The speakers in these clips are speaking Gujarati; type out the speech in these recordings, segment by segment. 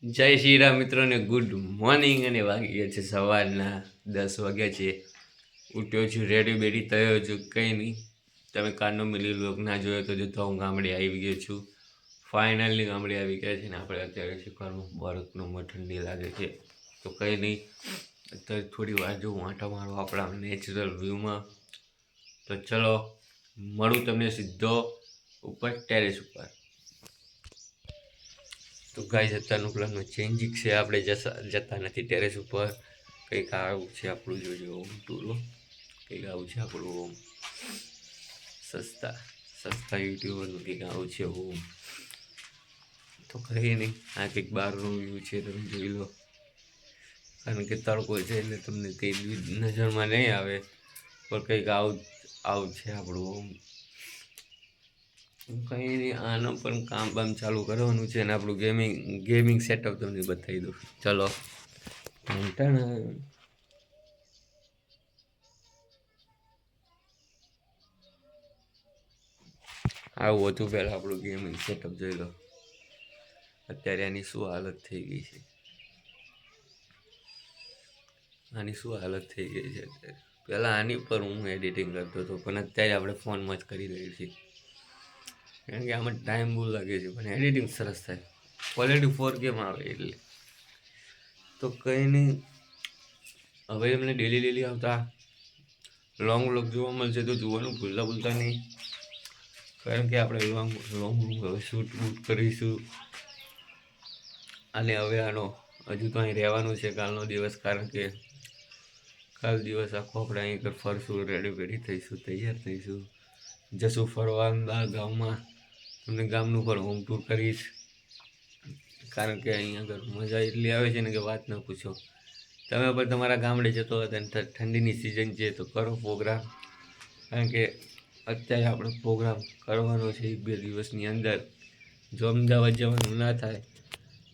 જય શ્રી રામ મિત્રોને ગુડ મોર્નિંગ અને વાગી ગયા છે સવારના 10 વાગ્યા છે. ઉઠ્યો છું, રેડી બેડી થયો છું, કંઈ નહીં. તમે કારનો મિલી લોક ના જોયો તો જોતા હું ગામડે આવી ગયો છું. ફાઇનલી ગામડે આવી ગયા છે ને આપણે અત્યારે શીખવાનું બરફનો ઠંડી લાગે છે તો કંઈ નહીં. અત્યારે થોડી વાર જો આંટા મારો આપણા નેચરલ વ્યૂમાં. તો ચલો મળું તમને સીધો ઉપર ટેરેસ ઉપર. તો ગાઈસ અત્યારનું પ્લાનમાં ચેન્જિંગ છે, આપણે જતા નથી ટેરેસ ઉપર. કંઈક આવું છે આપણું, જોજો હોમ ટૂરો. કંઈક આવું છે આપણું હોમ. સસ્તા યુટ્યુબરનું કંઈક આવું છે હોમ. તો કંઈ નહીં, આ કંઈક બહારનો વ્યૂ છે, તમે જોઈ લો. કારણ કે તડકો છે એટલે તમને કંઈ નજરમાં નહીં આવે, પણ કંઈક આવું છે આપણું હોમ. કંઈ નહીં, આનું પણ કામ બામ ચાલુ કરવાનું છે અને આપણું ગેમિંગ સેટઅપ તમને બતાવી દઉં. ચલો આવું હતું પહેલાં આપણું ગેમિંગ સેટઅપ, જોઈ લો. અત્યારે આની શું હાલત થઈ ગઈ છે, અત્યારે. પહેલાં આની પર હું એડિટિંગ કરતો હતો, પણ અત્યારે આપણે ફોનમાં જ કરી લઈએ છીએ. કારણ કે આમાં ટાઈમ બહુ લાગે છે, પણ એડિટિંગ સરસ થાય. ક્વોલિટી 4K આવે એટલે. તો કંઈ નહીં, હવે એમને ડેલી આવતા લોંગ વ્લોગ જોવા મળશે તો જોવાનું ભૂલતા નહીં. કારણ કે આપણે લોંગ હવે શૂટ કરીશું. અને હવે આનો હજુ તો અહીં રહેવાનું છે કાલનો દિવસ, કારણ કે કાલ દિવસ આખો આપણે અહીં આગળ ફરશું, રેડી થઈશું, તૈયાર થઈશું, જશું ફરવા ગામમાં. તમને ગામનું પણ હોમ ટૂર કરીશ, કારણ કે અહીં આગળ મજા એટલી આવે છે ને કે વાત ન પૂછો. તમે પણ તમારા ગામડે જતો હતા, ઠંડીની સિઝન છે તો કરો પ્રોગ્રામ. કારણ કે અત્યારે આપણે પ્રોગ્રામ કરવાનો છે 1-2 દિવસની અંદર. જો અમદાવાદ જવાનું ના થાય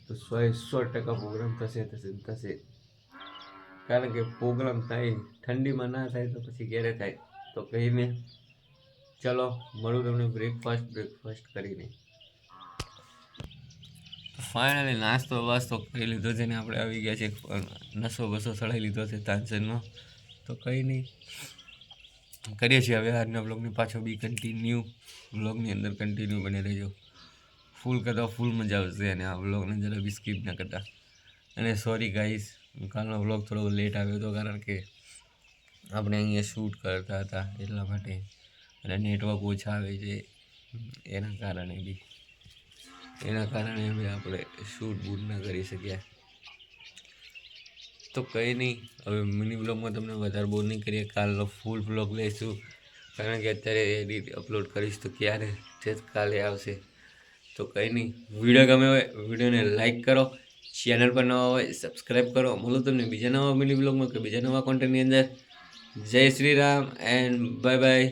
તો 100% પ્રોગ્રામ થશે. કારણ કે પ્રોગ્રામ થાય, ઠંડીમાં ના થાય તો પછી ક્યારે થાય. તો કહીને ચલો મળું તમને બ્રેકફાસ્ટ કરીને. ફાઇનલી નાસ્તો કરી લીધો છે ને આપણે આવી ગયા છે, નસો બસો ચડાવી લીધો છે તાંસનનો. તો કંઈ નહીં, કરીએ છીએ હવે આજના બ્લોગની પાછો બી કન્ટિન્યુ. બ્લોગની અંદર કન્ટિન્યુ બની રહેજો. ફૂલ કરતા ફૂલ મજા આવશે અને આ બ્લોગને જરા બી સ્કીપ ના કરતા. અને સોરી ગાઈસ, કાલનો બ્લોગ થોડો લેટ આવ્યો હતો, કારણ કે આપણે અહીંયા શૂટ કરતા હતા એટલા માટે, અને નેટવર્ક ઓછા આવે છે એના કારણે અમે આપણે શૂટ બૂટ ના કરી શક્યા. તો કંઈ નહીં, હવે મિની બ્લોગમાં તમને વધારે બોર નહીં કરીએ. કાલનો ફૂલ બ્લોગ લઈશું, કારણ કે અત્યારે એડિટ અપલોડ કરીશ તો ક્યારે તે કાલે આવશે. તો કંઈ નહીં, વિડીયો ગમે હોય વિડીયોને લાઈક કરો, ચેનલ પર નવા હોય સબસ્ક્રાઈબ કરો. મળું તમને બીજા નવા મિની બ્લોગમાં કે બીજા નવા કોન્ટેન્ટની અંદર. જય Shri Ram and bye bye.